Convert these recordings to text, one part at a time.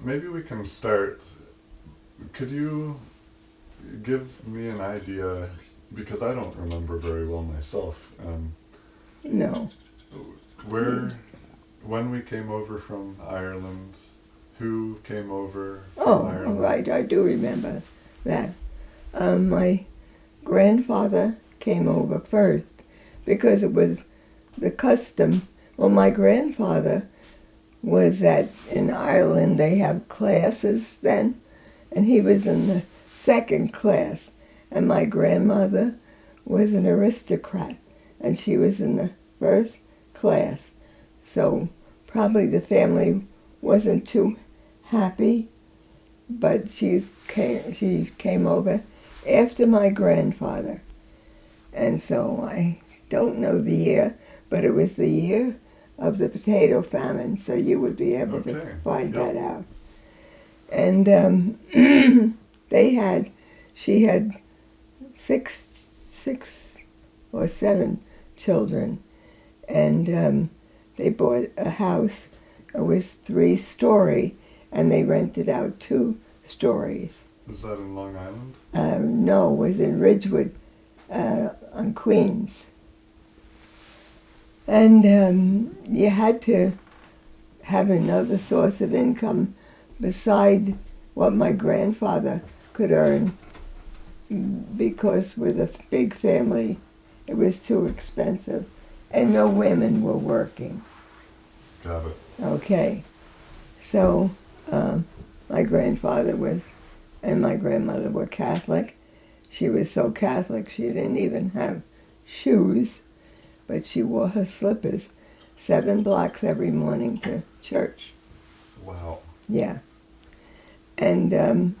maybe we can start. Could you give me an idea, because I don't remember very well myself, No. where, when we came over from Ireland, who came over from Oh, Ireland? right, I do remember that. My grandfather came over first because it was the custom. Well, my grandfather was in Ireland, they have classes then, and he was in the second class. And my grandmother was an aristocrat, and she was in the first class. So probably the family wasn't too happy, but she came over after my grandfather. And so I don't know the year, but it was the year of the potato famine, so you would be able to find that out. And she had six or seven children, and they bought a house. It was 3-story, and they rented out 2 stories. Was that in Long Island? No, it was in Ridgewood on Queens. And you had to have another source of income beside what my grandfather could earn, because with a big family it was too expensive, and no women were working. Got it. Okay, so my grandfather and my grandmother were Catholic. She was so Catholic she didn't even have shoes, but she wore her slippers 7 blocks every morning to church. Wow. Yeah. And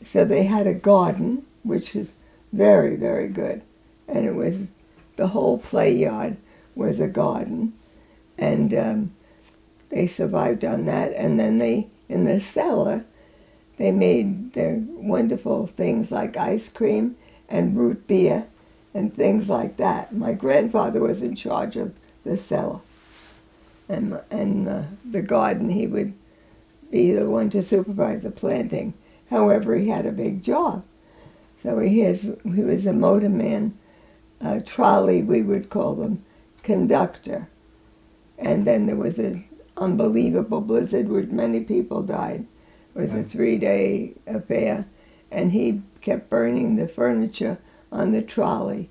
so they had a garden, which was very, very good. And it was, the whole play yard was a garden. And they survived on that. And then in the cellar, they made the wonderful things like ice cream and root beer and things like that. My grandfather was in charge of the cellar. And the garden, he would be the one to supervise the planting. However, he had a big job. So he was a motorman, trolley, we would call them, conductor. And then there was an unbelievable blizzard which many people died. It was a 3-day affair, and he kept burning the furniture on the trolley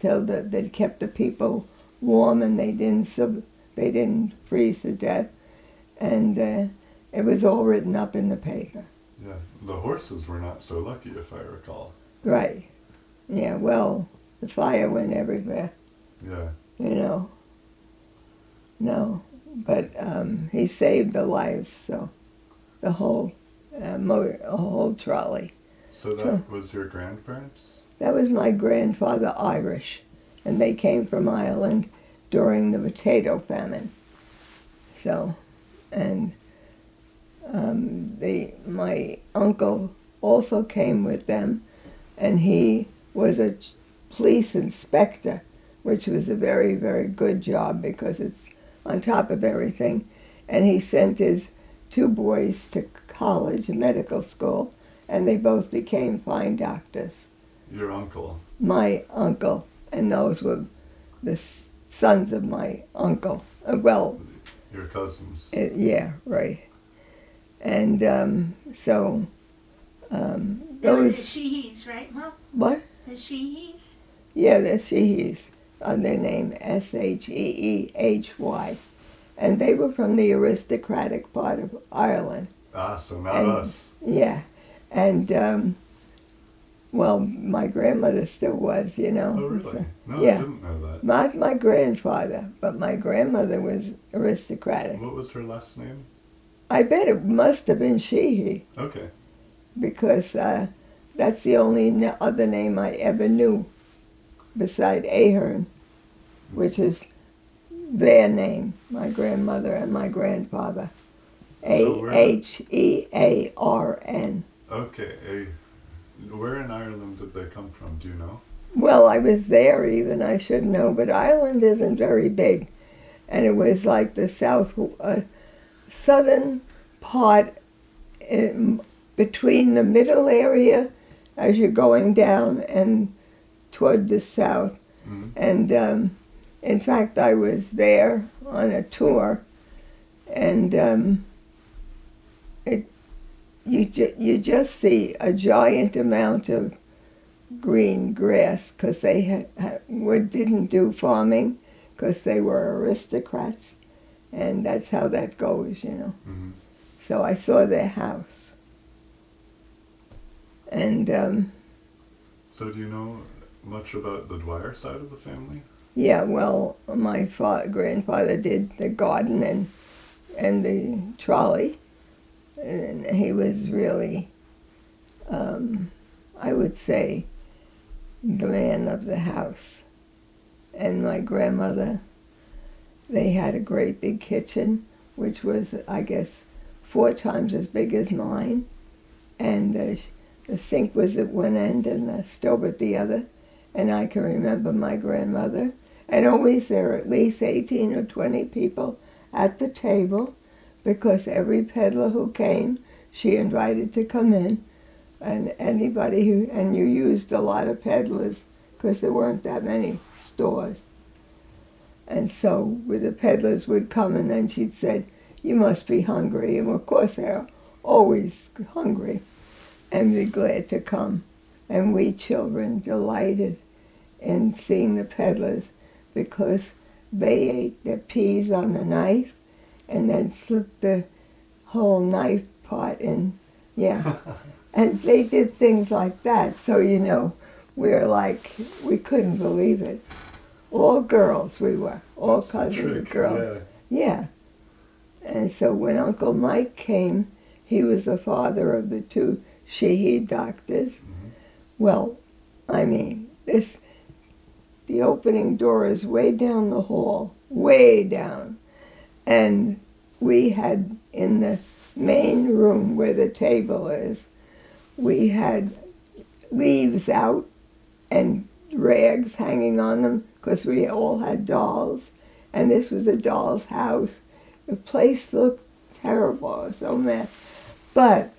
till that kept the people warm, and they didn't freeze to death. And it was all written up in the paper. Yeah, the horses were not so lucky, if I recall. Right. Yeah, well, the fire went everywhere. Yeah. You know. No, but he saved the lives, so the whole trolley. So that was your grandparents? That was my grandfather, Irish, and they came from Ireland during the potato famine. So, and my uncle also came with them, and he was a police inspector, which was a very, very good job because it's on top of everything. And he sent his 2 boys to college, medical school, and they both became fine doctors. Your uncle? My uncle, and those were the sons of my uncle. Well, your cousins? Yeah, right. And so They were the Sheehy's, right, Mom? What? The Sheehy's? Yeah, the Sheehy's, on their name, Sheehy. And they were from the aristocratic part of Ireland. Ah, so not us. Yeah. And, well, my grandmother still was, you know. Oh, really? So, no, yeah. I didn't know that. Not my grandfather, but my grandmother was aristocratic. What was her last name? I bet it must have been Sheehy. Okay. Because that's the only other name I ever knew beside Ahern, which is their name, my grandmother and my grandfather. Hearn. Okay. Where in Ireland did they come from? Do you know? Well, I was there even. I should know, but Ireland isn't very big. And it was like the southern part in, between the middle area as you're going down and toward the south. Mm-hmm. And in fact, I was there on a tour, and you just see a giant amount of green grass because they didn't do farming because they were aristocrats, and that's how that goes, you know. Mm-hmm. So I saw their house, and So do you know much about the Dwyer side of the family? yeah, well, my grandfather did the garden and the trolley, and he was really, I would say, the man of the house. And my grandmother, they had a great big kitchen, which was, I guess, 4 times as big as mine, and the sink was at one end and the stove at the other. And I can remember my grandmother, and always there were at least 18 or 20 people at the table, because every peddler who came, she invited to come in, and anybody who, and you used a lot of peddlers because there weren't that many stores. And so the peddlers would come, and then she'd say, "You must be hungry." And of course they're always hungry and be glad to come. And we children delighted in seeing the peddlers because they ate their peas on the knife and then slipped the whole knife part in. Yeah. And they did things like that. So, you know, we're like, we couldn't believe it. All girls we were, all cousins of girls. Yeah. Yeah. And so when Uncle Mike came, he was the father of the 2 Sheehy doctors. Mm-hmm. Well, I mean, the opening door is way down the hall, way down. And we had, in the main room where the table is, we had leaves out and rags hanging on them because we all had dolls. And this was a doll's house. The place looked terrible, so mad. But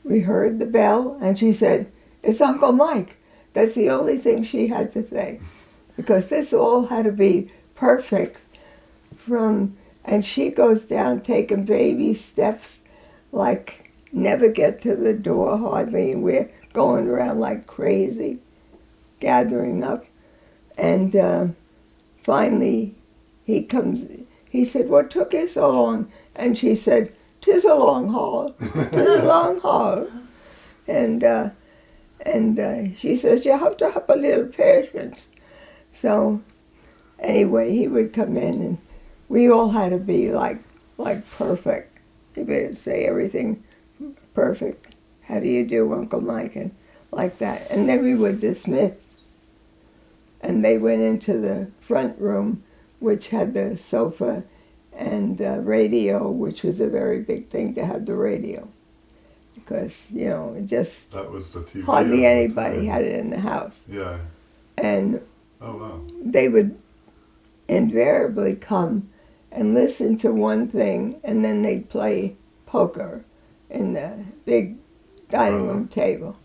we heard the bell, and she said, "It's Uncle Mike." That's the only thing she had to say, because this all had to be perfect and she goes down taking baby steps, like never get to the door hardly, and we're going around like crazy, gathering up. And finally he comes, he said, "What took you so long?" And she said, "'Tis a long haul, 'tis a long haul." And she says, "You have to have a little patience." So anyway, he would come in, and we all had to be like perfect. He would say everything perfect. "How do you do, Uncle Mike?" And like that. And then we would dismiss. And they went into the front room, which had the sofa and the radio, which was a very big thing to have the radio. Because, you know, just that was the TV hardly anybody had it in the house. Yeah. And oh wow. They would invariably come and listen to one thing, and then they'd play poker in the big dining room table.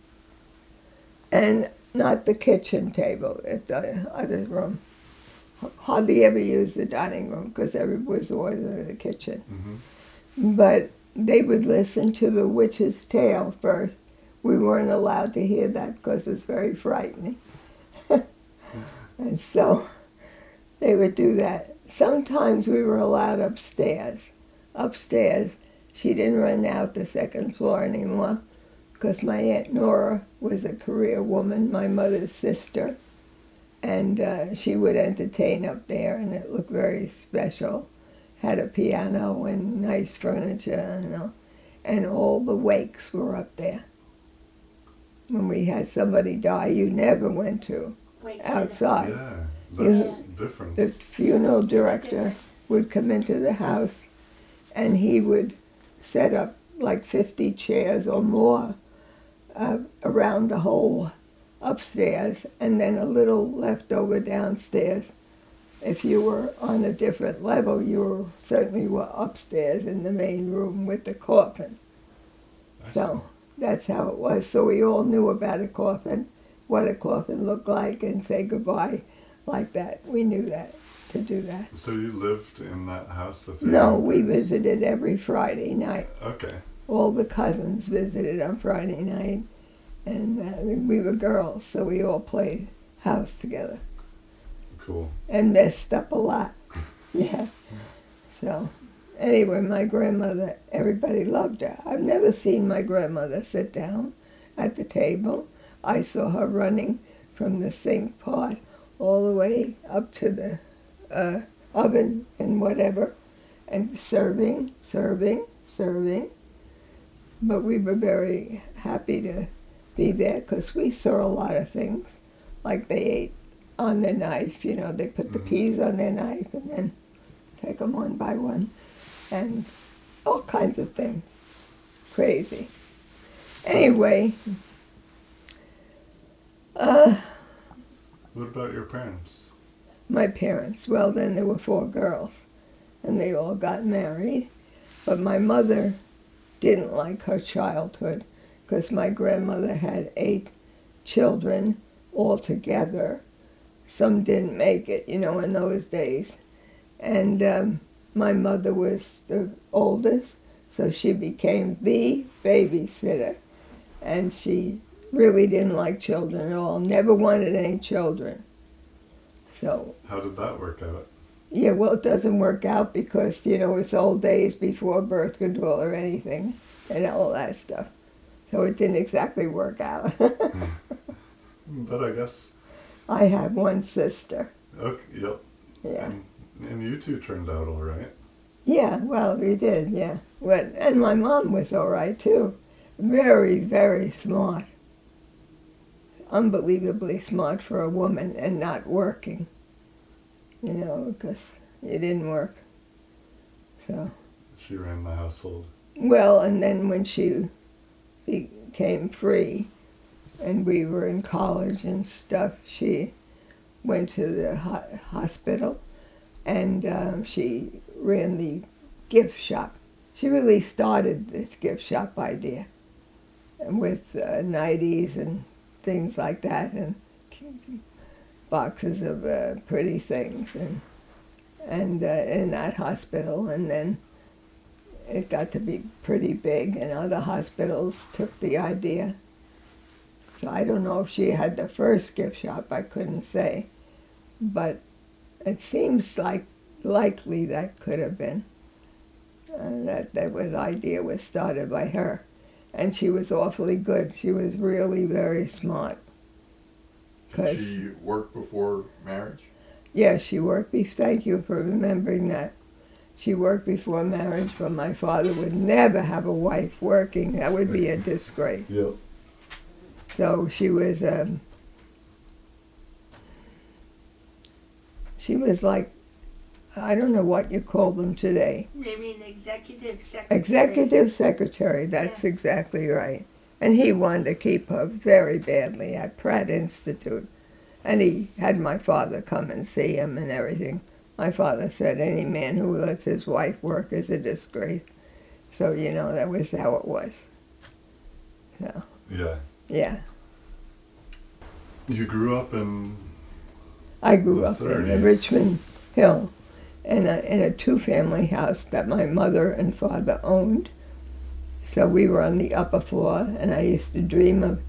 And not the kitchen table at the other room. Hardly ever used the dining room because everybody was always in the kitchen. Mm-hmm. But they would listen to the witch's tale first. We weren't allowed to hear that because it's very frightening. And so they would do that. Sometimes we were allowed upstairs. Upstairs, she didn't run out the second floor anymore because my Aunt Nora was a career woman, my mother's sister, and she would entertain up there, and it looked very special. Had a piano and nice furniture, you know, and all the wakes were up there. When we had somebody die, you never went to outside. Yeah, that's different. The funeral director would come into the house, and he would set up like 50 chairs or more around the whole upstairs, and then a little left over downstairs. If you were on a different level, you certainly were upstairs in the main room with the coffin. So that's how it was. So we all knew about a coffin, what a coffin looked like, and say goodbye like that. We knew that, to do that. So you lived in that house with your No, we grandparents? visited every Friday night. Okay. All the cousins visited on Friday night, and we were girls, so we all played house together Cool. and messed up a lot. Yeah. So, anyway, my grandmother, everybody loved her. I've never seen my grandmother sit down at the table. I saw her running from the sink pot all the way up to the oven and whatever, and serving. But we were very happy to be there because we saw a lot of things, like they ate on the knife. You know, they put the peas on their knife and then take them one by one, and all kinds of things. Crazy. Anyway, What about your parents? my parents, well, then there were 4 girls, and they all got married. But my mother didn't like her childhood because my grandmother had 8 children altogether. Some didn't make it, you know, in those days. And my mother was the oldest, so she became the babysitter. And she really didn't like children at all, never wanted any children. So, How did that work out? yeah, well, it doesn't work out because, you know, it's old days before birth control or anything and all that stuff. So it didn't exactly work out. But I guess. I have one sister. Okay. Yep. Yeah. And you two turned out all right. Yeah, well, we did, yeah. But, and my mom was all right, too. Very, very smart. Unbelievably smart for a woman and not working. You know, because it didn't work. So, She ran the household. well, and then when she became free and we were in college and stuff, she went to the hospital and she ran the gift shop. She really started this gift shop idea with nighties and things like that and boxes of pretty things and in that hospital. And then it got to be pretty big and other hospitals took the idea. So I don't know if she had the first gift shop, I couldn't say. But it seems like likely that could have been. The idea was started by her. And she was awfully good. She was really very smart. Did she work before marriage? Yeah, she worked. Thank you for remembering that. She worked before marriage, but my father would never have a wife working. That would be a disgrace. Yep. So she was like, I don't know what you call them today. Maybe an executive secretary. Executive secretary, that's exactly right. And he wanted to keep her very badly at Pratt Institute. And he had my father come and see him and everything. My father said any man who lets his wife work is a disgrace. So, you know, that was how it was. So, Yeah. yeah. You grew up in. I grew The up in 30s. Richmond Hill in a 2-family house that my mother and father owned. So we were on the upper floor, and I used to dream of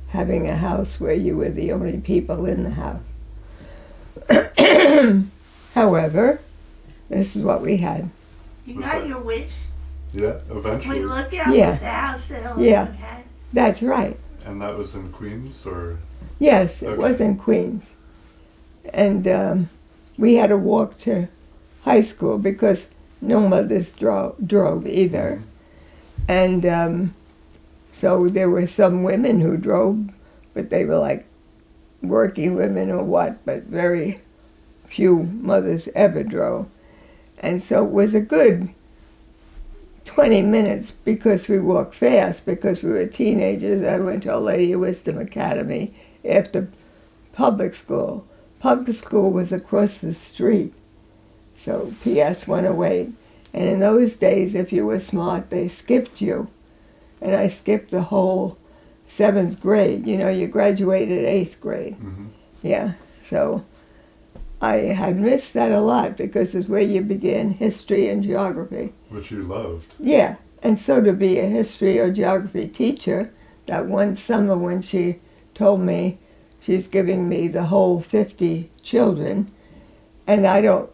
having a house where you were the only people in the house. However, this is what we had. You Was got that- your wish. Yeah, eventually. We look out Yeah. at the house that only Yeah. you had. That's right. And that was in Queens, or? Yes, it Okay. was in Queens. And we had to walk to high school because no mothers drove either. And so there were some women who drove, but they were like working women or what, but very few mothers ever drove. And so it was a good 20 minutes because we walked fast because we were teenagers. I went to Lady of Wisdom Academy after public school. Public school was across the street, so PS 108. And in those days, if you were smart, they skipped you. and I skipped the whole 7th grade. You know, you graduated 8th grade. Mm-hmm. Yeah, so I had missed that a lot because it's where you begin history and geography. Which you loved. Yeah, and so to be a history or geography teacher, that one summer when she told me she's giving me the whole 50 children, and I don't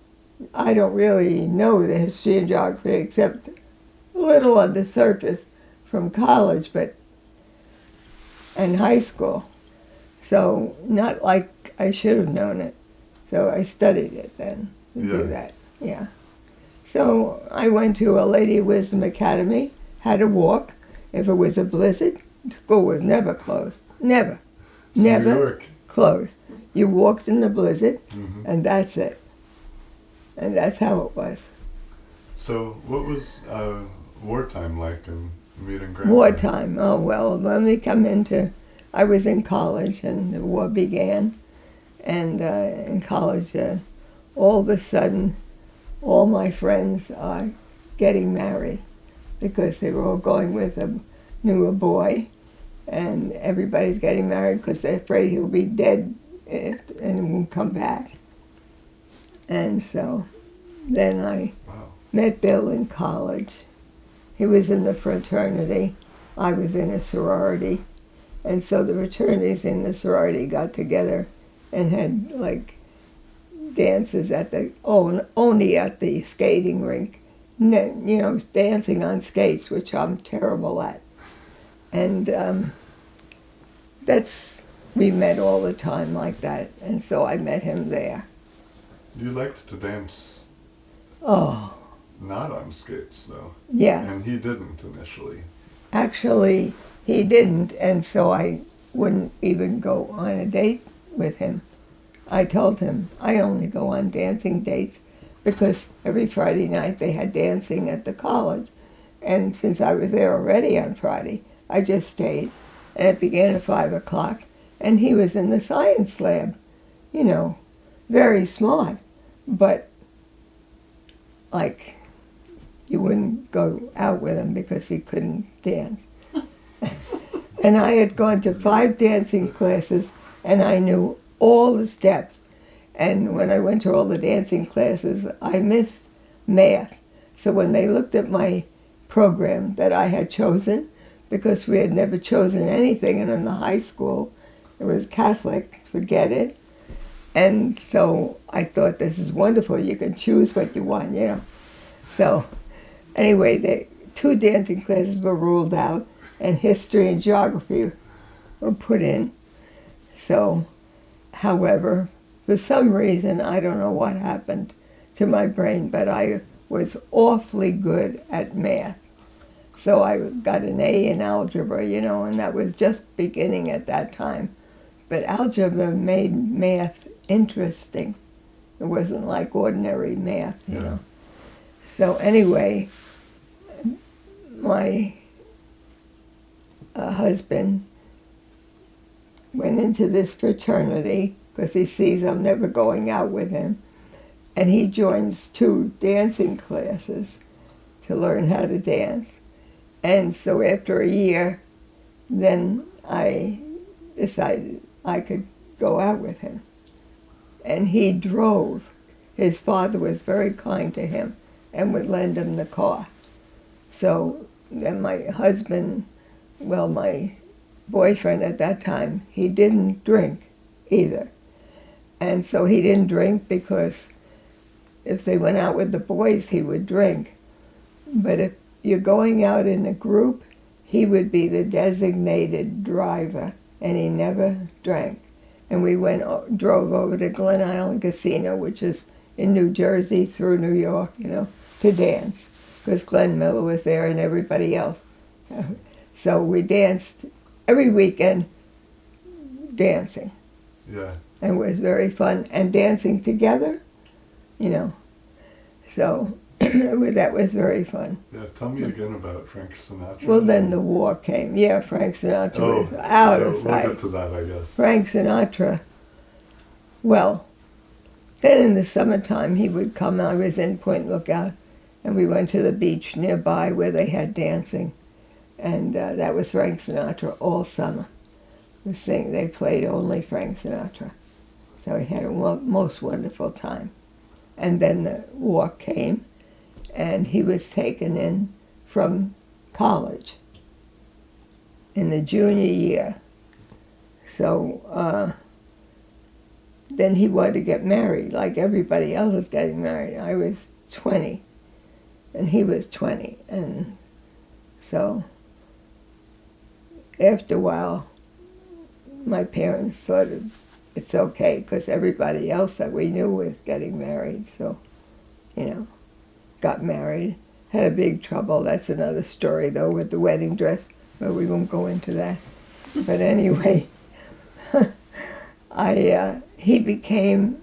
really know the history and geography except a little on the surface from college, and high school. So not like I should have known it. So I studied it then to do that. Yeah. So I went to a Lady of Wisdom Academy, had to walk. If it was a blizzard, school was never closed. Never. It's New Never York. closed. You walked in the blizzard, Mm-hmm. and that's it. And that's how it was. So what was wartime like in meeting Grandpa? Wartime. Oh, well, when we come into, I was in college and the war began. And in college, all of a sudden, all my friends are getting married because they were all going with a newer boy. And everybody's getting married because they're afraid he'll be dead and won't come back. And so then I met Bill in college. He was in the fraternity. I was in a sorority. And so the fraternities in the sorority got together and had like dances at the, only at the skating rink. You know, dancing on skates, which I'm terrible at. And we met all the time like that. And so I met him there. You liked to dance Oh, not on skates, though. yeah. And he didn't initially. Actually, he didn't, and so I wouldn't even go on a date with him. I told him I only go on dancing dates because every Friday night they had dancing at the college. And since I was there already on Friday, I just stayed. And it began at 5 o'clock, and he was in the science lab. You know, very smart, but like you wouldn't go out with him because he couldn't dance. And I had gone to 5 dancing classes, and I knew all the steps. And when I went to all the dancing classes, I missed math. So when they looked at my program that I had chosen, because we had never chosen anything, and in the high school it was Catholic, forget it. And so I thought, this is wonderful, you can choose what you want, you know. So anyway, the 2 dancing classes were ruled out, and history and geography were put in. So, however, for some reason, I don't know what happened to my brain, but I was awfully good at math. So I got an A in algebra, you know, and that was just beginning at that time. But algebra made math interesting. It wasn't like ordinary math, you know. So anyway, my husband went into this fraternity because he sees I'm never going out with him. And he joins 2 dancing classes to learn how to dance. And so after a year, then I decided I could go out with him. And he drove. His father was very kind to him and would lend him the car. So then my husband, well, my boyfriend at that time, he didn't drink either. And so he didn't drink because if they went out with the boys, he would drink. But if you're going out in a group, he would be the designated driver, and he never drank. And we drove over to Glen Island Casino, which is in New Jersey through New York, you know, to dance, because Glenn Miller was there and everybody else. So we danced every weekend, dancing. Yeah. And it was very fun, and dancing together, you know. So that was very fun. Yeah, tell me again about Frank Sinatra. Well, then the war came. Yeah, Frank Sinatra was out of sight. We'll get to that, I guess. Frank Sinatra, well, then in the summertime he would come. I was in Point Lookout, and we went to the beach nearby where they had dancing. And that was Frank Sinatra all summer. They played only Frank Sinatra. So he had a most wonderful time. And then the war came, and he was taken in from college in the junior year. So then he wanted to get married, like everybody else was getting married. I was 20, and he was 20. And so after a while, my parents thought it's okay, because everybody else that we knew was getting married. So, got married. Had a big trouble. That's another story, though, with the wedding dress, but we won't go into that. But anyway, he became,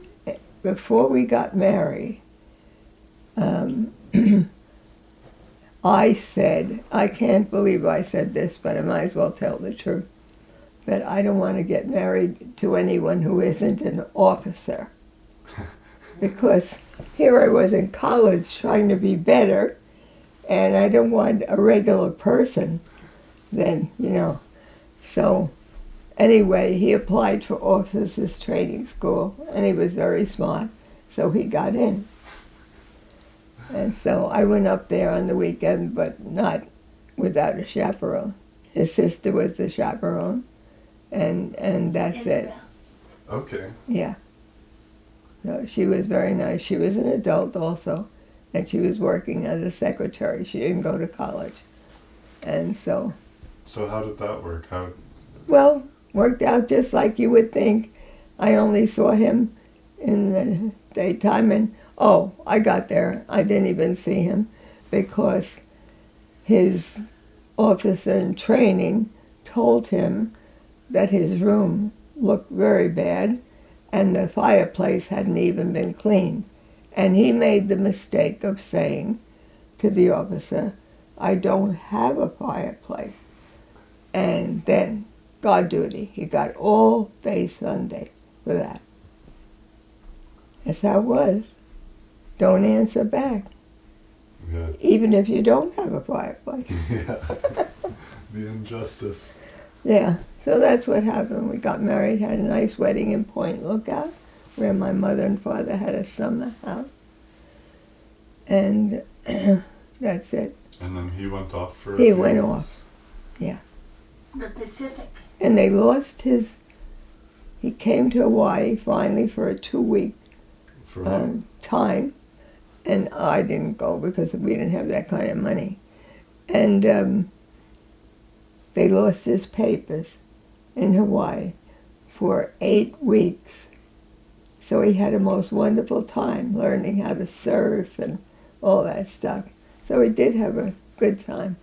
before we got married, I said, I can't believe I said this, but I might as well tell the truth, that I don't want to get married to anyone who isn't an officer. Because here I was in college trying to be better, and I don't want a regular person then, So anyway, he applied for officers' training school, and he was very smart, so he got in. And so I went up there on the weekend, but not without a chaperone. His sister was the chaperone, and that's it. Isabel. Okay. Yeah. So she was very nice. She was an adult also, and she was working as a secretary. She didn't go to college. And so... So how did that work? Well, worked out just like you would think. I only saw him in the daytime, and I got there. I didn't even see him because his officer in training told him that his room looked very bad and the fireplace hadn't even been cleaned. And he made the mistake of saying to the officer, "I don't have a fireplace." And then, guard duty, he got all day Sunday for that. That's how it was. Don't answer back. Yeah. Even if you don't have a fireplace. Yeah. The injustice. Yeah, so that's what happened. We got married, had a nice wedding in Point Lookout, where my mother and father had a summer house. And that's it. And then he went off for He went off, yeah. The Pacific. And they lost he came to Hawaii finally for a 2-week time. And I didn't go because we didn't have that kind of money. And they lost his papers in Hawaii for 8 weeks. So he had a most wonderful time learning how to surf and all that stuff. So he did have a good time.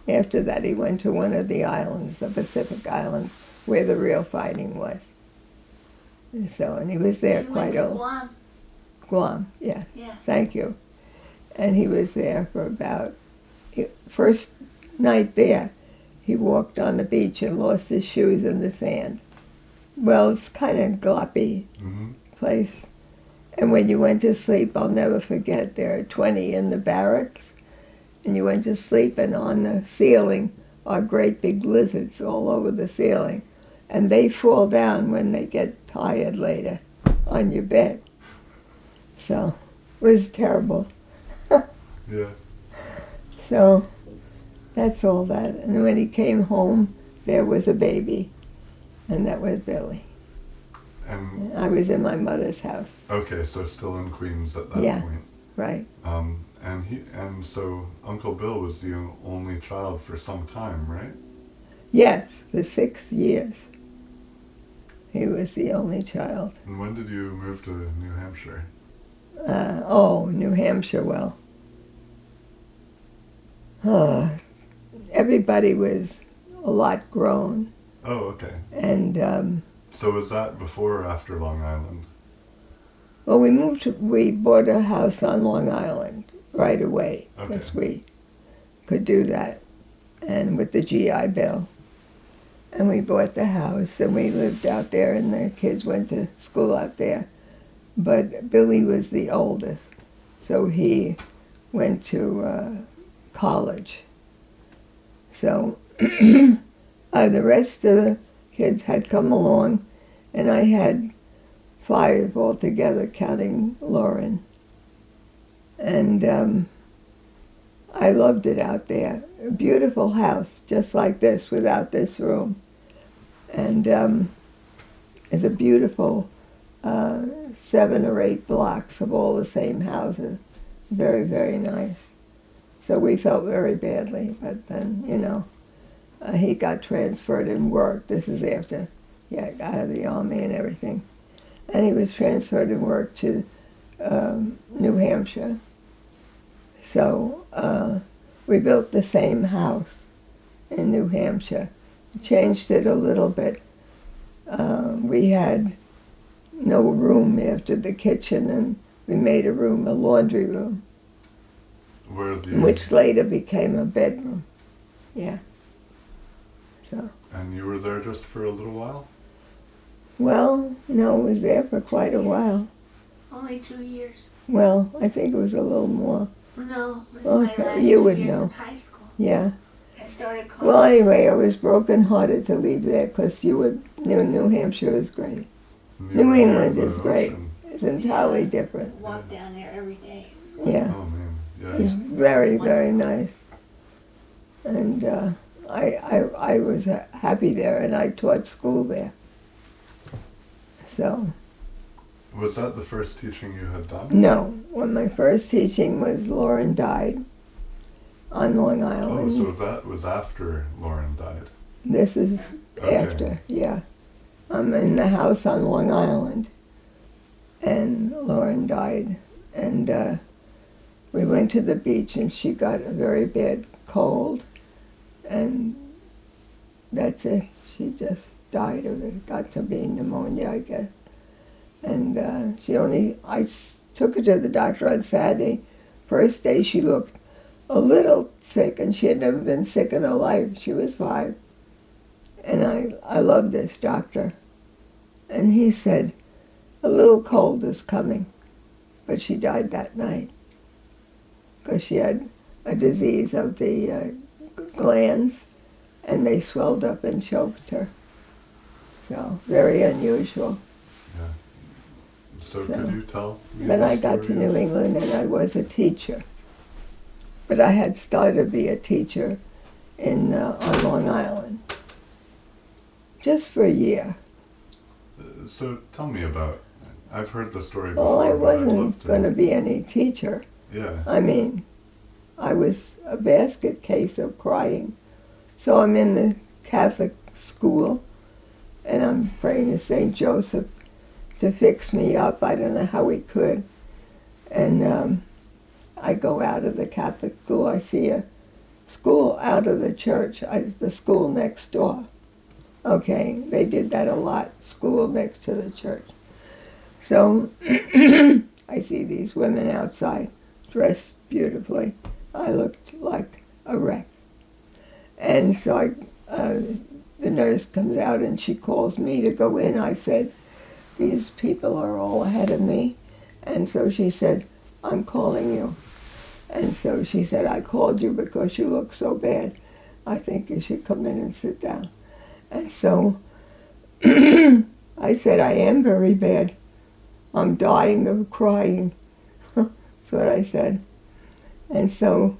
After that, he went to one of the islands, the Pacific Islands, where the real fighting was. And he was there quite a old. Guam. Guam, yes. Yeah. Thank you. And he was there for first night there, he walked on the beach and lost his shoes in the sand. Well, it's kind of gloppy place. And when you went to sleep, I'll never forget, there are 20 in the barracks, and you went to sleep, and on the ceiling are great big lizards all over the ceiling. And they fall down when they get tired later on your bed. So it was terrible. Yeah. So that's all that. And when he came home, there was a baby, and that was Billy. And I was in my mother's house. okay, so still in Queens at that Yeah. point. Right. And so Uncle Bill was the only child for some time, right? Yes, for 6 years. He was the only child. And when did you move to New Hampshire? New Hampshire, well. Everybody was a lot grown. Oh, okay. And, So was that before or after Long Island? well, we bought a house on Long Island right away, because Okay. we could do that, and with the GI Bill. And we bought the house, and we lived out there, and the kids went to school out there. But Billy was the oldest, so he went to college. So The rest of the kids had come along, and I had 5 altogether, counting Lauren. And I loved it out there. A beautiful house, just like this, without this room. And it's a beautiful 7 or 8 blocks of all the same houses. Very, very nice. So we felt very badly, but then, he got transferred and worked. This is after he got out of the Army and everything. And he was transferred and worked to New Hampshire. So we built the same house in New Hampshire. Changed it a little bit. We had no room after the kitchen, and we made a room, a laundry room, which later became a bedroom. Yeah. So. And you were there just for a little while? Well, no, I was there for quite a while. Only 2 years. Well, I think it was a little more. No, it was Okay, my last you 2 would years know. in high school. Yeah. I started college. Well, anyway, I was broken-hearted to leave there because knew New Hampshire was great. New England is great. It's entirely different. Walk down there every day. Yeah. Oh man, It's yeah. very, very nice. And I was happy there, and I taught school there. So, Was that the first teaching you had done? no. When my first teaching was Lauren died on Long Oh, Island. so that was after Lauren died. This is Okay. after, yeah. I'm in the house on Long Island, and Lauren died. And we went to the beach, and she got a very bad cold, and that's it. She just died of it. Got to be pneumonia, I guess. And I took her to the doctor on Saturday. First day she looked a little sick, and she had never been sick in her life. She was 5. And I loved this doctor. And he said, a little cold is coming. But she died that night because she had a disease of the glands, and they swelled up and choked her. So, very unusual. So could you tell me Then the I got to story New of- England, and I was a teacher. But I had started to be a teacher on Long Island, just for a year. So tell me about. I've heard the story Well, before. I but I'd wasn't love to. going to be any teacher. Yeah. I mean, I was a basket case of crying. So I'm in the Catholic school, and I'm praying to St. Joseph to fix me up. I don't know how he could. And I go out of the Catholic school. I see a school out of the church, the school next door. Okay, they did that a lot, school next to the church. So I see these women outside, dressed beautifully. I looked like a wreck. And so the nurse comes out and she calls me to go in. I said, these people are all ahead of me. And so she said, I'm calling you. And so she said, I called you because you look so bad. I think you should come in and sit down. And so I said, I am very bad. I'm dying of crying. That's what I said. And so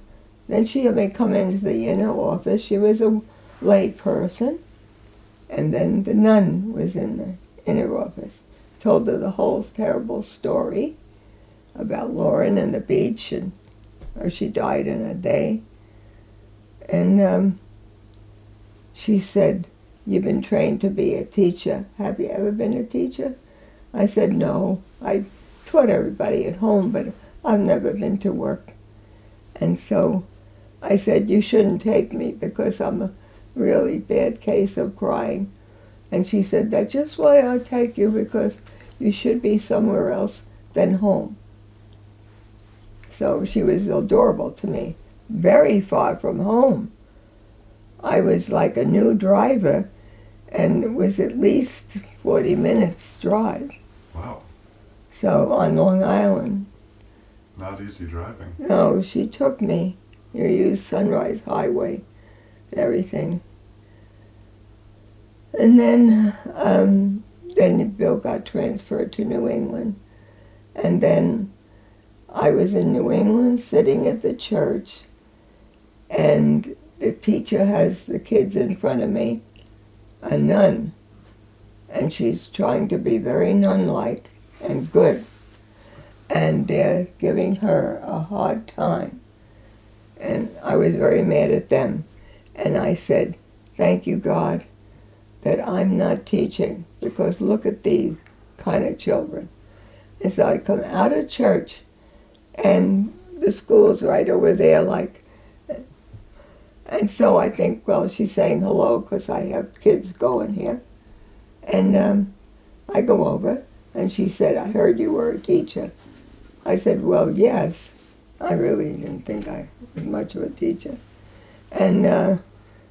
then she had me come into the inner office. She was a lay person. And then the nun was in the inner office. Told her the whole terrible story about Lauren and the beach, and how she died in a day. And she said, you've been trained to be a teacher. Have you ever been a teacher? I said, no. I taught everybody at home, but I've never been to work. And so I said, you shouldn't take me because I'm a really bad case of crying. And she said, that's just why I'll take you, because you should be somewhere else than home. So she was adorable to me. Very far from home. I was like a new driver, and it was at least 40 minutes drive. Wow. So on Long Island. Not easy driving. No, she took me. You use Sunrise Highway. and everything. And then Bill got transferred to New England. And then I was in New England sitting at the church, and the teacher has the kids in front of me, a nun, and she's trying to be very nun-like and good, and they're giving her a hard time. And I was very mad at them, and I said, thank you, God, that I'm not teaching, because look at these kind of children. And so I come out of church, and the school's right over there, and so I think, well, she's saying hello because I have kids going here. And I go over, and she said, I heard you were a teacher. I said, well, yes. I really didn't think I was much of a teacher. And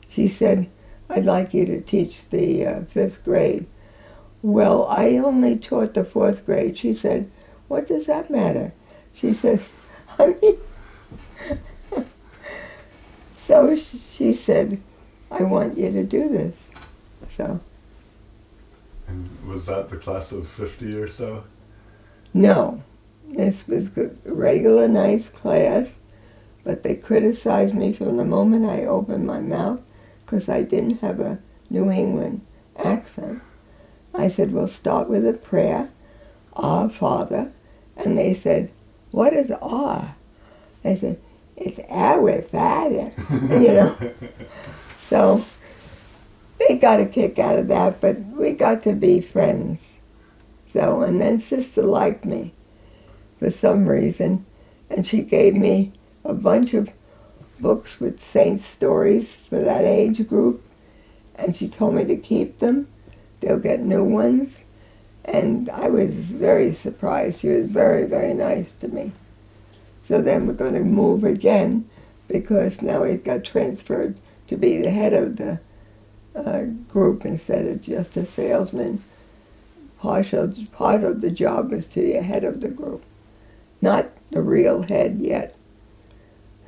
she said, I'd like you to teach the 5th grade. Well, I only taught the 4th grade. She said, what does that matter? She says, I mean, so she said, I want you to do this. So. And was that the class of 50 or so? No, this was a regular nice class, but they criticized me from the moment I opened my mouth because I didn't have a New England accent. I said, we'll start with a prayer, Our Father. And they said, what is our? I said, it's our Father, So they got a kick out of that, but we got to be friends. So, and then Sister liked me for some reason, and she gave me a bunch of books with saint stories for that age group, and she told me to keep them. They'll get new ones. And I was very surprised. She was very, very nice to me. So then we're going to move again because now he got transferred to be the head of the group instead of just a salesman. Part of the job was to be a head of the group, not the real head yet.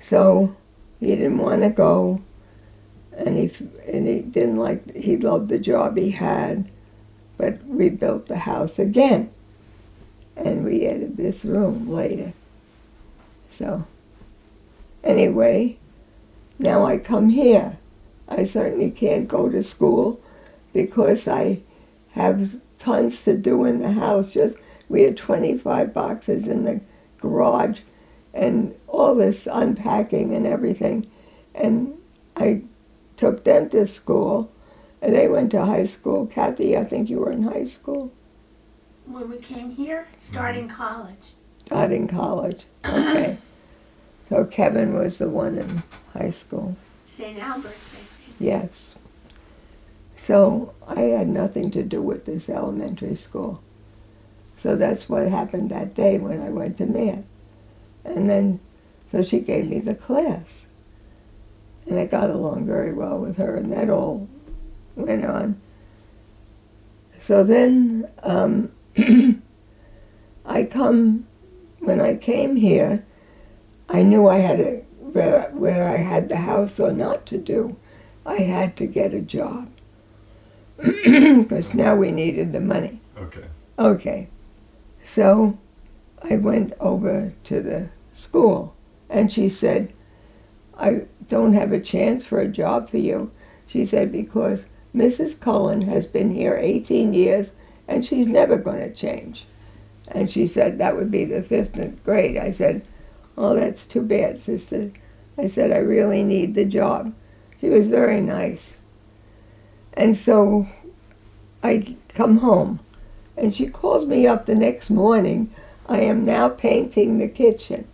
So he didn't want to go, and he didn't like. He loved the job he had, but we built the house again, and we added this room later. So anyway, now I come here. I certainly can't go to school because I have tons to do in the house. We had 25 boxes in the garage and all this unpacking and everything. And I took them to school, and they went to high school. Kathy, I think you were in high school. When we came here, starting college. Starting college, okay. So Kevin was the one in high school. St. Albert's, I think. Yes. So I had nothing to do with this elementary school. So that's what happened that day when I went to math. And then, so she gave me the class. And I got along very well with her, and that all went on. So then, when I came here, I knew I had where I had the house or not to do. I had to get a job. Because now we needed the money. Okay. Okay. So I went over to the school, and she said, I don't have a chance for a job for you. She said, because Mrs. Cullen has been here 18 years, and she's never going to change. And she said that would be the 5th grade. I said, oh, that's too bad, sister. I said, I really need the job. She was very nice. And so I come home, and she calls me up the next morning. I am now painting the kitchen.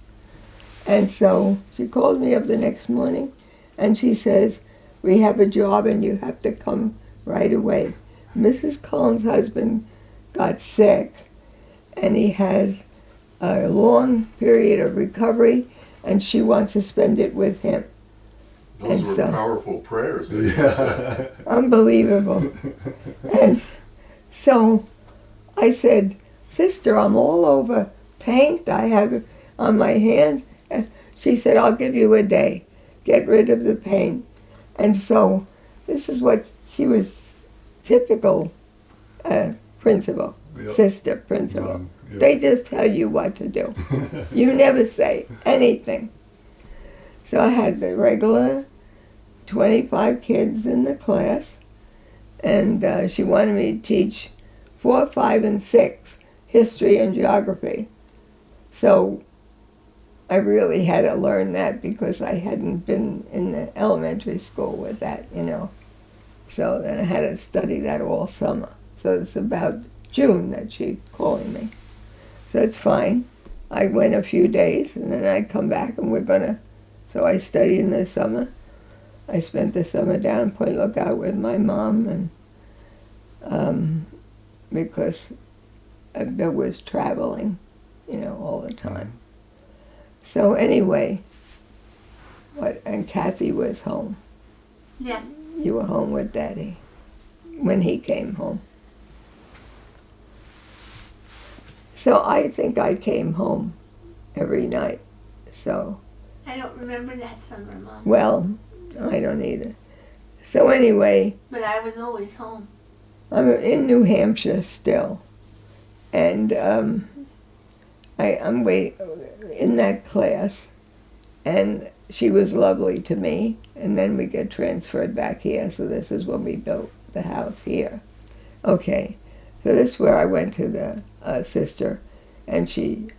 And so she calls me up the next morning, and she says, we have a job, and you have to come right away. Mrs. Cullen's husband got sick, and he has a long period of recovery, and she wants to spend it with him. Those were powerful prayers that you said. Unbelievable. And so I said, sister, I'm all over paint. I have it on my hands. She said, I'll give you a day. Get rid of the paint. And so this is what she was, typical principal, Yep. sister principal. Yep. They just tell you what to do. You never say anything. So I had the regular 25 kids in the class, and she wanted me to teach 4, 5, and 6, history and geography. So I really had to learn that because I hadn't been in the elementary school with that, you know. So then I had to study that all summer. So it's about June that she's calling me. So it's fine. I went a few days, and then I come back, and we're going to... So I studied in the summer. I spent the summer down Point Lookout with my mom, and because Bill was traveling, you know, all the time. So anyway, and Kathy was home. Yeah. You were home with Daddy when he came home. So I think I came home every night. So, I don't remember that summer, Mom. well, I don't either. So anyway, But I was always home. I'm in New Hampshire still, and I'm in that class, and she was lovely to me, and then we get transferred back here, so this is when we built the house here. Okay, so this is where I went to the sister, and she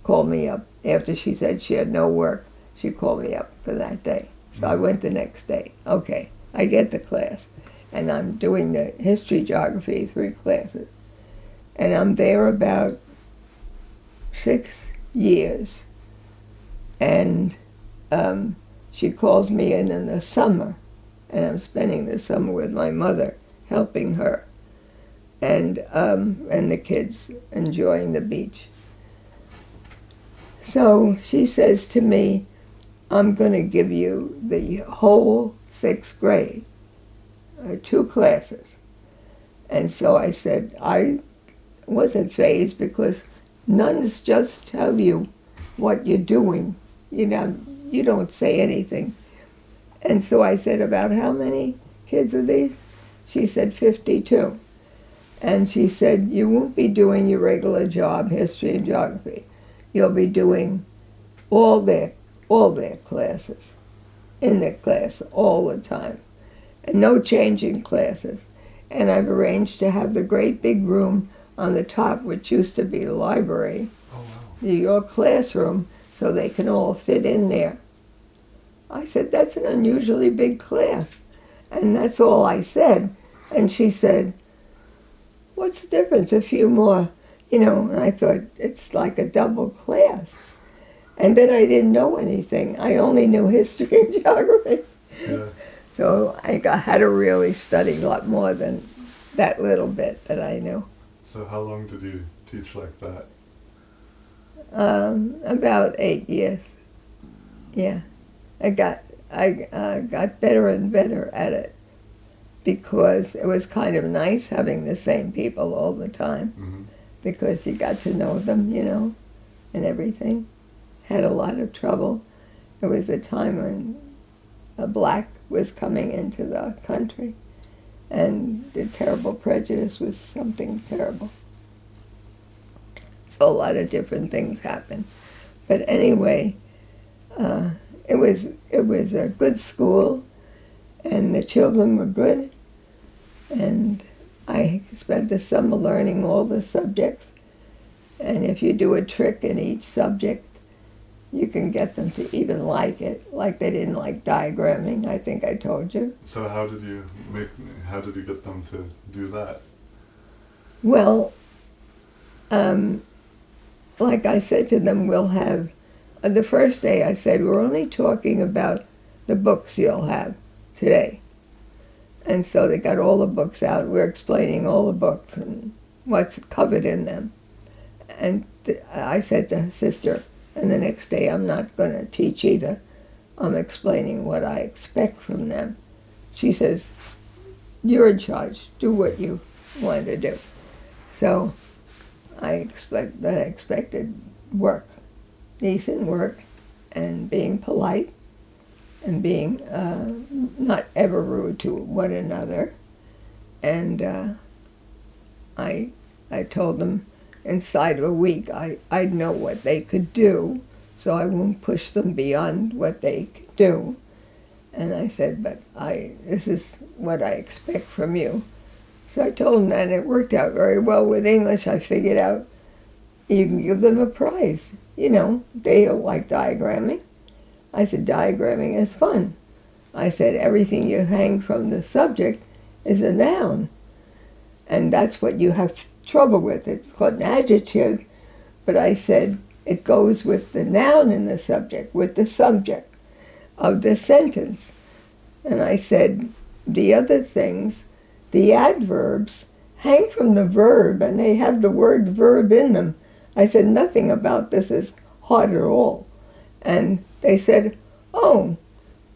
called me up after she said she had no work. She called me up for that day, so I went the next day. Okay, I get the class, and I'm doing the history, geography, 3 classes, and I'm there about 6 years, and she calls me in the summer, and I'm spending the summer with my mother, helping her, and the kids enjoying the beach. So she says to me, I'm going to give you the whole 6th grade, 2 classes. And so I said, I wasn't fazed because nuns just tell you what you're doing. You know, you don't say anything. And so I said, about how many kids are these? She said, 52. And she said, you won't be doing your regular job, history and geography. You'll be doing all their classes, in the class all the time, and no changing classes. And I've arranged to have the great big room on the top, which used to be the library, your classroom, so they can all fit in there. I said, that's an unusually big class. And that's all I said. And she said, what's the difference? A few more, you know. And I thought, it's like a double class. And then I didn't know anything. I only knew history and geography. Yeah. So I had to really study a lot more than that little bit that I knew. So how long did you teach like that? About 8 years. Yeah. I got better and better at it because it was kind of nice having the same people all the time, because you got to know them, you know, and everything. Had a lot of trouble. It was a time when a black was coming into the country, and the terrible prejudice was something terrible. So a lot of different things happened. But anyway, it was a good school, and the children were good, and I spent the summer learning all the subjects. And if you do a trick in each subject, you can get them to even like it. Like they didn't like diagramming, I think I told you. So how did you get them to do that? Well, like I said to them, we'll have, the first day I said, we're only talking about the books you'll have today. And so they got all the books out. We're explaining all the books and what's covered in them. And I said to Sister, and the next day I'm not going to teach either. I'm explaining what I expect from them. She says, you're in charge. Do what you want to do. So I expected work, decent work, and being polite, and being not ever rude to one another. And I told them inside of a week I'd know what they could do, so I won't push them beyond what they could do. And I said, but this is what I expect from you. So I told them that, and it worked out very well with English. I figured out you can give them a prize. You know, they don't like diagramming. I said, diagramming is fun. I said, everything you hang from the subject is a noun. And that's what you have trouble with. It's called an adjective, but I said, it goes with the noun in the subject, with the subject of the sentence. And I said, the other things, the adverbs, hang from the verb, and they have the word verb in them. I said, nothing about this is hard at all. And they said, oh,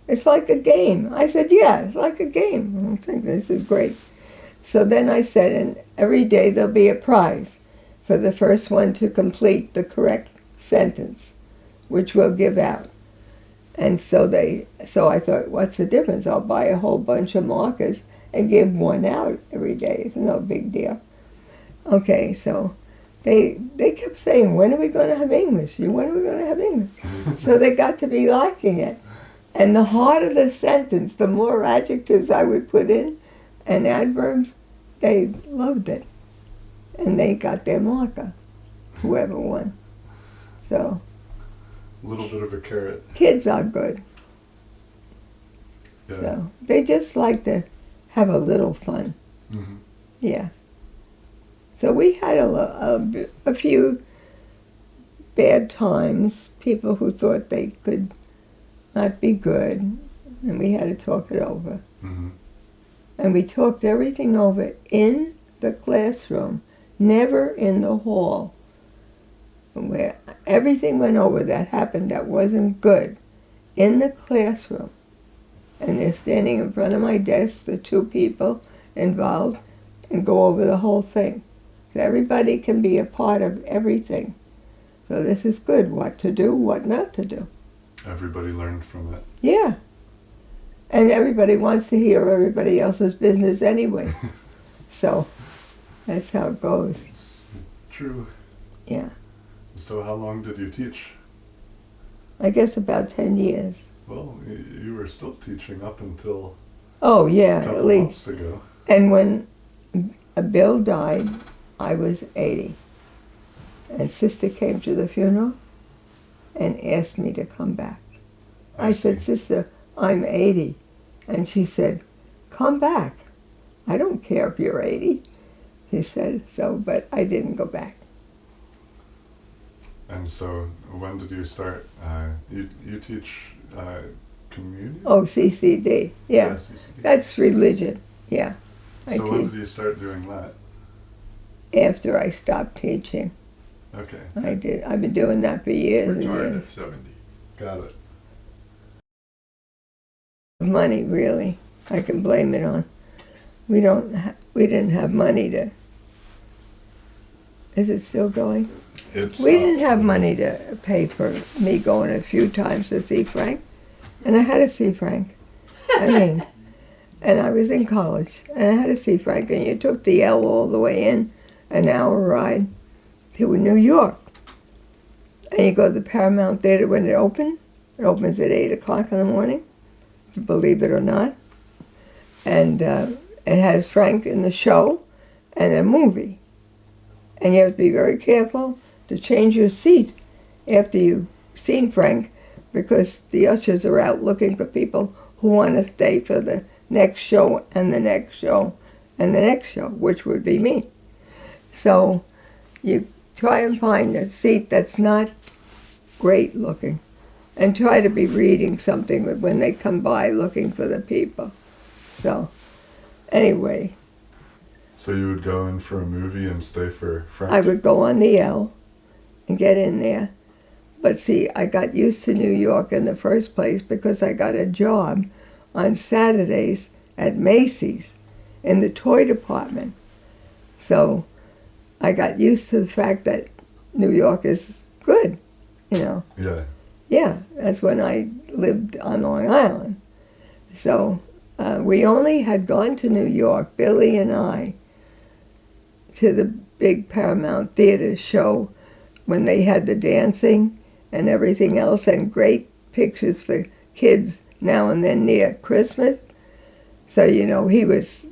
it's like a game. I said, yeah, it's like a game. I think this is great. So then I said, and every day there'll be a prize for the first one to complete the correct sentence, which we'll give out. And so I thought, what's the difference? I'll buy a whole bunch of markers and give one out every day. It's no big deal. Okay, so they kept saying, when are we going to have English? When are we going to have English? So they got to be liking it. And the harder the sentence, the more adjectives I would put in and adverbs, they loved it. And they got their marker, whoever won. So A little bit of a carrot. kids are good. Yeah. So they just like to have a little fun. Mm-hmm. Yeah. So we had a few bad times, people who thought they could not be good, and we had to talk it over. Mm-hmm. And we talked everything over in the classroom, never in the hall, where everything went over that happened that wasn't good, in the classroom. And they're standing in front of my desk, the two people involved, and go over the whole thing. So everybody can be a part of everything. So this is good, what to do, what not to do. Everybody learned from it. Yeah. And everybody wants to hear everybody else's business anyway. So that's how it goes. True. Yeah. So how long did you teach? I guess about 10 years. Well, you were still teaching up until Oh, a yeah, at couple least. months ago. And when Bill died, I was 80. And Sister came to the funeral and asked me to come back. I said, Sister, I'm 80. And she said, come back. I don't care if you're 80. She said, so, but I didn't go back. And so when did you start? You teach community? Oh, CCD, yeah. CCD. That's religion, yeah. I So when teach did you start doing that? after I stopped teaching. Okay, I did. I've been doing that for years and Retired years. at 70. got it. Money, really, I can blame it on. We didn't have money to. Is it still going? We didn't have money to pay for me going a few times to see Frank, and I had to see Frank. I mean, and I was in college, and I had to see Frank, and you took the L all the way in, an hour ride to New York. And you go to the Paramount Theater when it opened. It opens at 8 o'clock in the morning, believe it or not. And it has Frank in the show and a movie. And you have to be very careful to change your seat after you've seen Frank, because the ushers are out looking for people who want to stay for the next show and the next show and the next show, which would be me. So you try and find a seat that's not great looking, and try to be reading something when they come by looking for the people. So anyway, So you would go in for a movie and stay for Frank? I would go on the L and get in there. But see, I got used to New York in the first place because I got a job on Saturdays at Macy's in the toy department. So I got used to the fact that New York is good, you know. Yeah. Yeah, that's when I lived on Long Island. So we only had gone to New York, Billy and I, to the big Paramount Theater show when they had the dancing and everything else, and great pictures for kids now and then near Christmas. So, you know, he was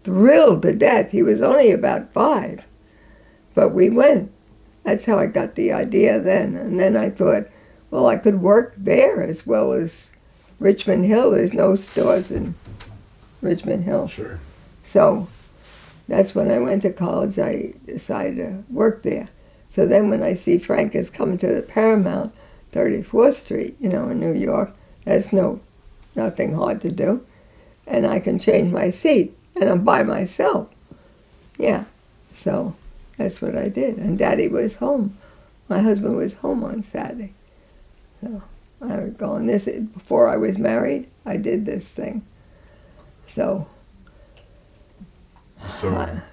thrilled to death. He was only about 5, but we went. That's how I got the idea then. And then I thought, well, I could work there as well as Richmond Hill. There's no stores in Richmond Hill. Sure. So that's when I went to college. I decided to work there. So then when I see Frank is coming to the Paramount, 34th Street, you know, in New York, that's nothing hard to do. And I can change my seat, and I'm by myself. Yeah, so that's what I did. And Daddy was home. My husband was home on Saturday. So I would go on this. Before I was married, I did this thing. So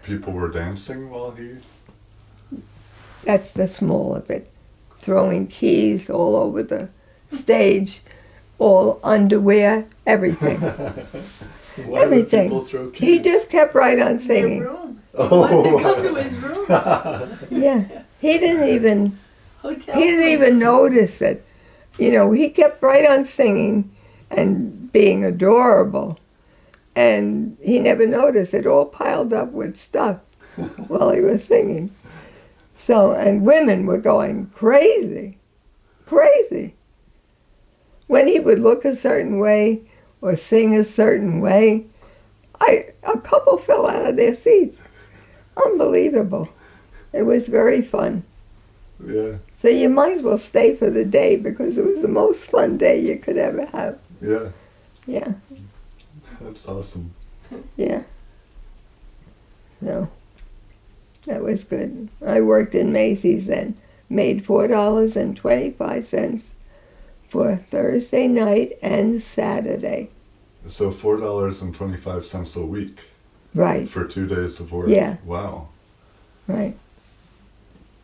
People were dancing while he... that's the small of it. Throwing keys all over the stage, all underwear, everything. Why Everything. would people throw keys? He just kept right on singing. Their room. Oh. Wanted to come to his room. Yeah, he didn't even Hotel. notice it. You know, he kept right on singing and being adorable, and he never noticed it all piled up with stuff while he was singing. So, and women were going crazy, crazy. When he would look a certain way or sing a certain way, a couple fell out of their seats. Unbelievable. It was very fun. Yeah, So you might as well stay for the day because it was the most fun day you could ever have. yeah. Yeah, That's awesome. yeah. So that was good. I worked in Macy's then. Made $4.25 for Thursday night and Saturday. So $4.25 a week Right, for 2 days of work. Yeah. Wow. right.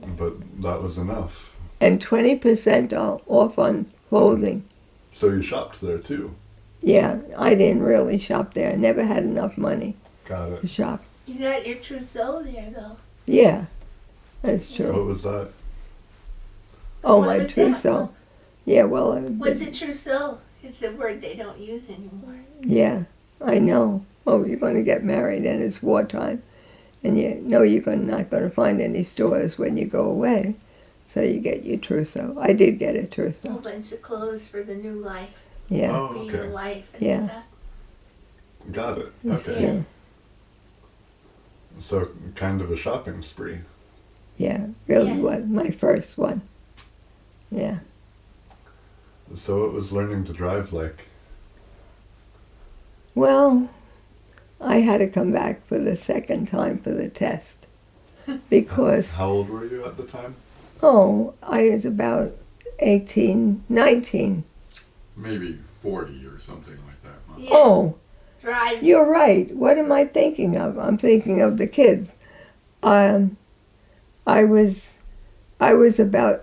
But that was enough. And 20% off on clothing. So you shopped there too. Yeah, I didn't really shop there. I never had enough money Got to it. shop. You got your trousseau there, though. Yeah, that's What true. was that? Oh, What my was that? trousseau. Yeah, well, What's a trousseau? It's a word they don't use anymore. yeah, I know. Oh, you're going to get married and it's wartime. And you know you're not going to find any stores when you go away. So you get your trousseau. I did get a A whole trousseau. bunch of clothes for the new life, Yeah, Oh, being okay. a wife and Yeah. stuff. Got it. that's Okay. true. So kind of a shopping spree. Yeah, really Yeah. was my first one. Yeah. So it was learning to drive like. Well, I had to come back for the second time for the test because, How old were you at the time? I was about 18, 19. Maybe 40 or something like that. Huh? Yeah. Oh, Drive. you're right. What am I thinking of? I'm thinking of the kids. I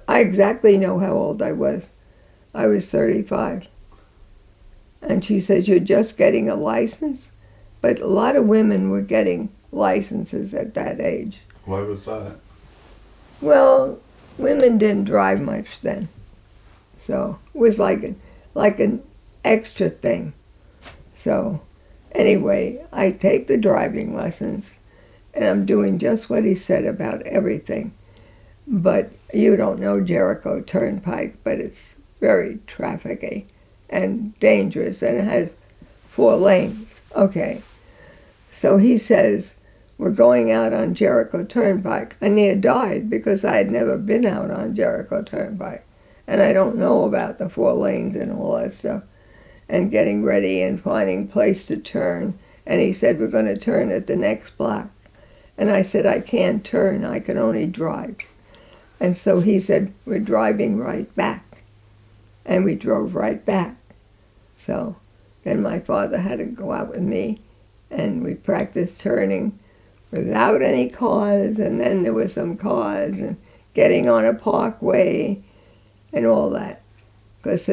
exactly know how old I was. I was 35. And she says, you're just getting a license? But a lot of women were getting licenses at that age. Why was that? Well, women didn't drive much then. So it was like an extra thing. So anyway, I take the driving lessons and I'm doing just what he said about everything. But you don't know Jericho Turnpike, but it's very trafficy and dangerous and it has 4 lanes. Okay. So he says, we're going out on Jericho Turnpike. I near died because I had never been out on Jericho Turnpike. And I don't know about the 4 lanes and all that stuff. And getting ready and finding place to turn. And he said, we're going to turn at the next block. And I said, I can't turn, I can only drive. And so he said, we're driving right back. And we drove right back. So then my father had to go out with me and we practiced turning without any cars, and then there were some cars and getting on a parkway and all that. because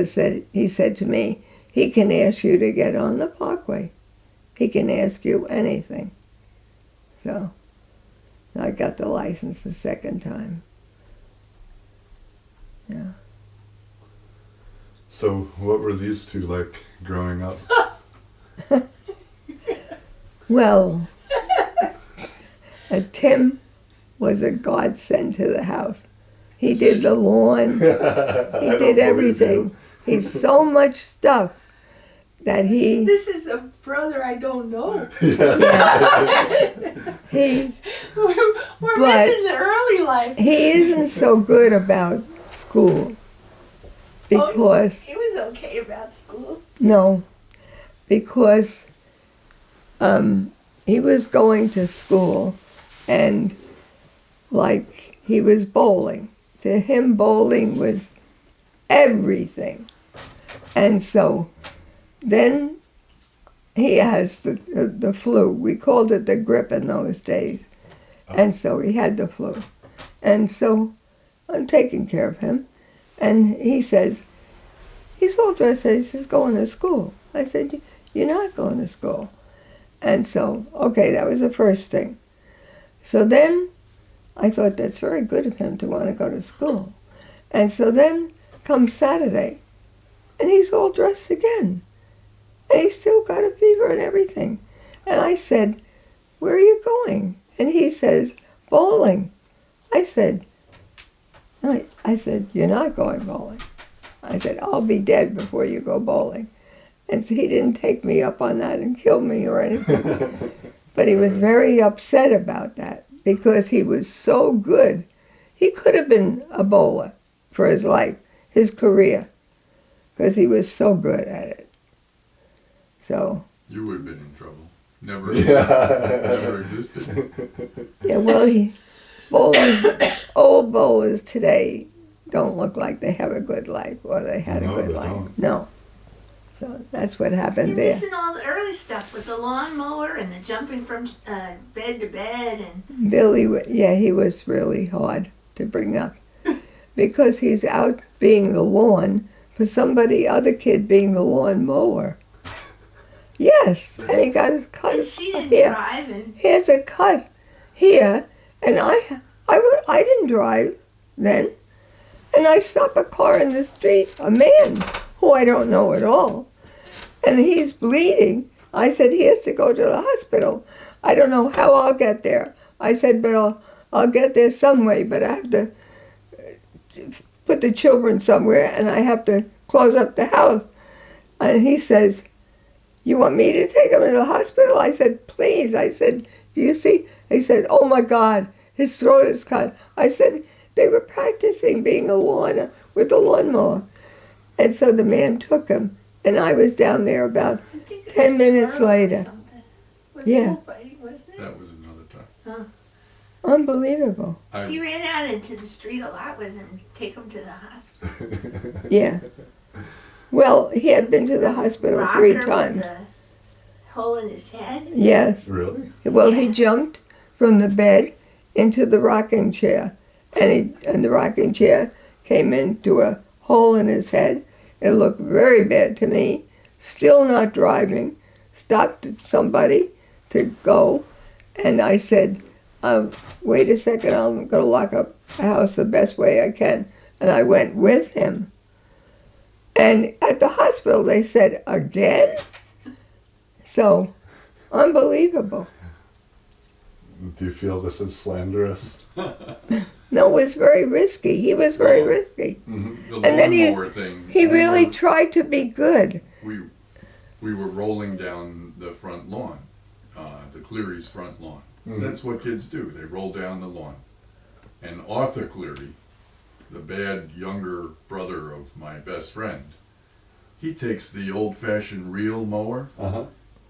he said to me, he can ask you to get on the parkway. He can ask you anything. So I got the license the second time. Yeah. So what were these two like growing up? Well, Tim was a godsend to the house. He did the lawn. He did everything. He's so much stuff that he... This is a brother I don't know. He... We're But missing the early life. he isn't so good about school. Because... He was okay about school. No, because he was going to school and like he was bowling. To him, bowling was everything. And so then he has the flu. We called it the grip in those days. And so he had the flu. And so I'm taking care of him. And he says, he's all dressed, he says, going to school. I said, you're not going to school. And so, okay, that was the first thing. So then I thought that's very good of him to want to go to school. And so then comes Saturday, and he's all dressed again. And he's still got a fever and everything. And I said, where are you going? And he says, bowling. I said, you're not going bowling. I said, I'll be dead before you go bowling. And so he didn't take me up on that and kill me or anything. But he was very upset about that because he was so good. He could have been a bowler for his life, his career, because he was so good at it. So. You would have been in trouble. Never existed. Never existed. Yeah, well, old bowlers today don't look like they have a good life or they had a good life. Don't. No. So that's what happened You're there. missing all the early stuff with the lawnmower and the jumping from bed to bed and. Billy, he was really hard to bring up because he's out being the lawn for somebody, other kid being the lawn mower. Yes, and he got his cut And she didn't here. drive and. Here's a cut here, and I didn't drive then. And I stop a car in the street, a man who I don't know at all, and he's bleeding. I said, he has to go to the hospital. I don't know how I'll get there. I said, but I'll get there some way, but I have to put the children somewhere, and I have to close up the house. And he says, you want me to take him to the hospital? I said, please. I said, do you see? He said, oh my God, his throat is cut. I said, they were practicing being a lawn with the lawnmower. And so the man took him, and I was down there about 10 minutes later. Yeah. That was another time. Unbelievable. She ran out into the street a lot with him, take him to the hospital. Yeah. Well, he had been to the hospital Rocker 3 with times. the hole in his head. Yes. Really? Well, he jumped from the bed into the rocking chair, and the rocking chair came into a hole in his head. It looked very bad to me. Still not driving. Stopped somebody to go, and I said, wait a second, I'm going to lock up the house the best way I can. And I went with him. And at the hospital, they said, again? So, unbelievable. Do you feel this is slanderous? No, it was very risky. He was very risky. The And then lawnmower thing. he really tried to be good. We were rolling down the front lawn, the Cleary's front lawn. Mm-hmm. That's what kids do. They roll down the lawn. And Arthur Cleary, the bad younger brother of my best friend, he takes the old-fashioned reel mower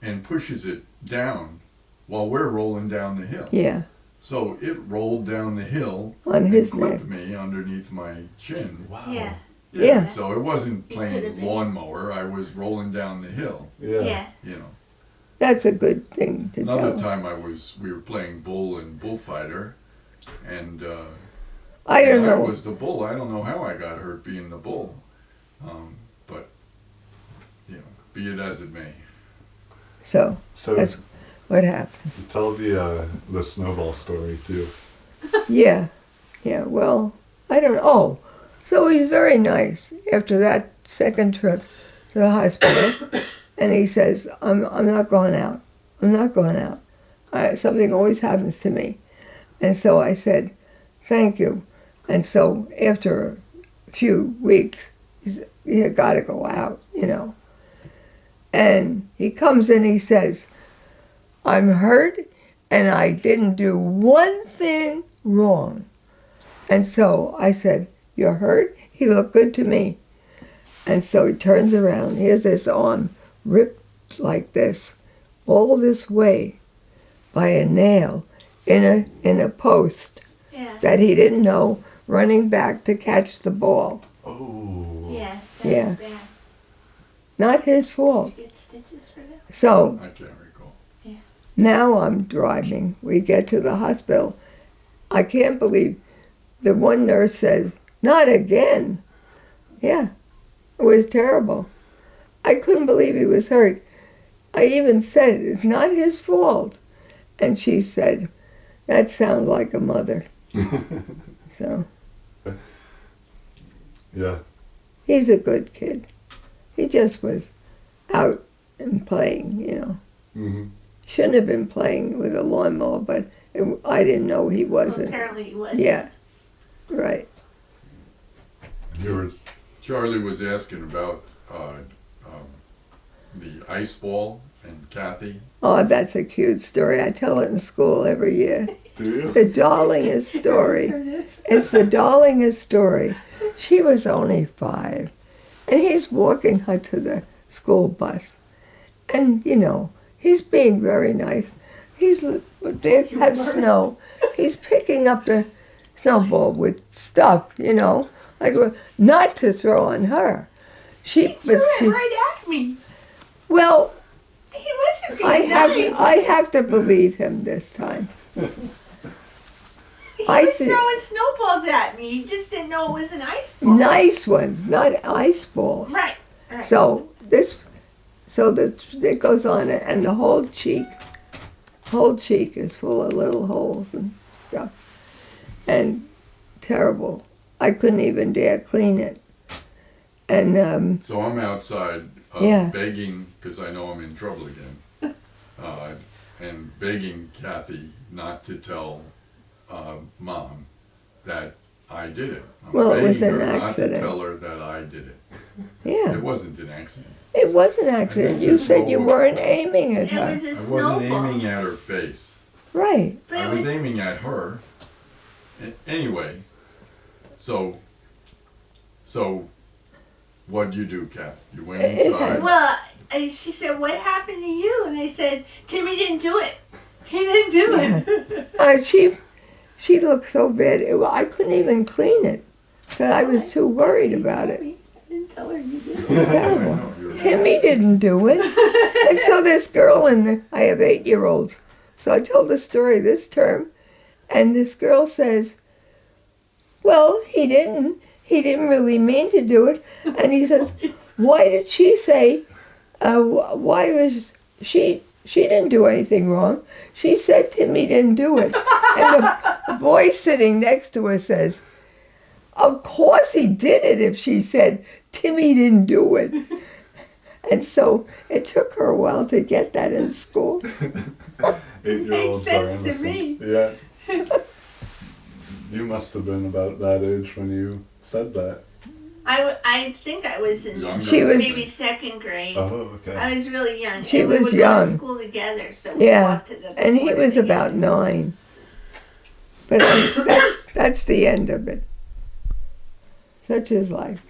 and pushes it down while we're rolling down the hill. Yeah, So it rolled down the hill on and his clipped neck. me underneath my chin. Wow. Yeah. Yeah. So it wasn't It could've plain been. lawnmower. I was rolling down the hill. Yeah. You know. That's a good thing to Another tell. time we were playing bull and bullfighter, and I don't I know. was the bull. I don't know how I got hurt being the bull. But, you know, be it as it may. So So that's what happened. tell the snowball story too. Yeah, yeah. Well, I don't. Oh, so he's very nice after that second trip to the hospital, and he says, "I'm not going out. I'm not going out. Something always happens to me." And so I said, "Thank you." And so after a few weeks, he said, "You got to go out, you know." And he comes in. He says, "I'm hurt, and I didn't do one thing wrong." And so I said, "You're hurt?" He looked good to me. And so he turns around. He has his arm ripped like this, all this way by a nail in a post Yeah. that he didn't know, running back to catch the ball. Oh. Yeah. That's Yeah. bad. Not his fault. Did you get stitches for that? So I can't recall. now I'm driving. We get to the hospital. I can't believe the one nurse says, "Not again." Yeah, it was terrible. I couldn't believe he was hurt. I even said, "It's not his fault." And she said, "That sounds like a mother." So Yeah. he's a good kid. He just was out and playing, you know. Hmm. Shouldn't have been playing with a lawnmower, but I didn't know he Well, wasn't. apparently he wasn't. Yeah, right. You were. Charlie was asking about the ice ball and Kathy. Oh, that's a cute story. I tell it in school every year. Do you? The darlingest story. It's the darlingest story. She was only 5, and he's walking her to the school bus. And, you know, he's being very nice. They have snow. He's picking up the snowball with stuff, you know, like not to throw on her. He threw it right at me. Well, He wasn't being nice. I have to believe him this time. He I was see. throwing snowballs at me. He just didn't know it was an ice ball. Nice ones, not ice balls. Right. Right. So it goes on, and the whole cheek is full of little holes and stuff, and terrible. I couldn't even dare clean it. And So I'm outside Yeah. begging, because I know I'm in trouble again, and begging Kathy not to tell Mom that I did it. I'm Well, it begging was an her accident. not to tell her that I did it. yeah, It wasn't an accident. it was an accident. You said you weren't aiming at it her. was a I snowball. wasn't aiming at her face. Right. But I it was was aiming at her. Anyway, so what'd you do, Kat? You went inside. well. She said, "What happened to you?" And I said, "Timmy didn't do it. He didn't do it." She looked so bad. I couldn't even clean it because I was too worried about it. I didn't tell her you did it. Terrible. I know, you're- Timmy didn't do it. And so this girl, I have 8-year-olds, so I told the story this term, and this girl says, "Well, he didn't really mean to do it." And he says, "Why did she say, why was she didn't do anything wrong. She said Timmy didn't do it." And the boy sitting next to her says, "Of course he did it if she said Timmy didn't do it." And so it took her a while to get that in school. 8-year-olds Makes are sense to innocent. me. Yeah. You must have been about that age when you said that. I think I was in Younger. She was- maybe second grade. Oh, okay. I was really young. She and was we would go young. to school together, so we Yeah, walked to the and he border was together. about 9. But that's the end of it. Such is life.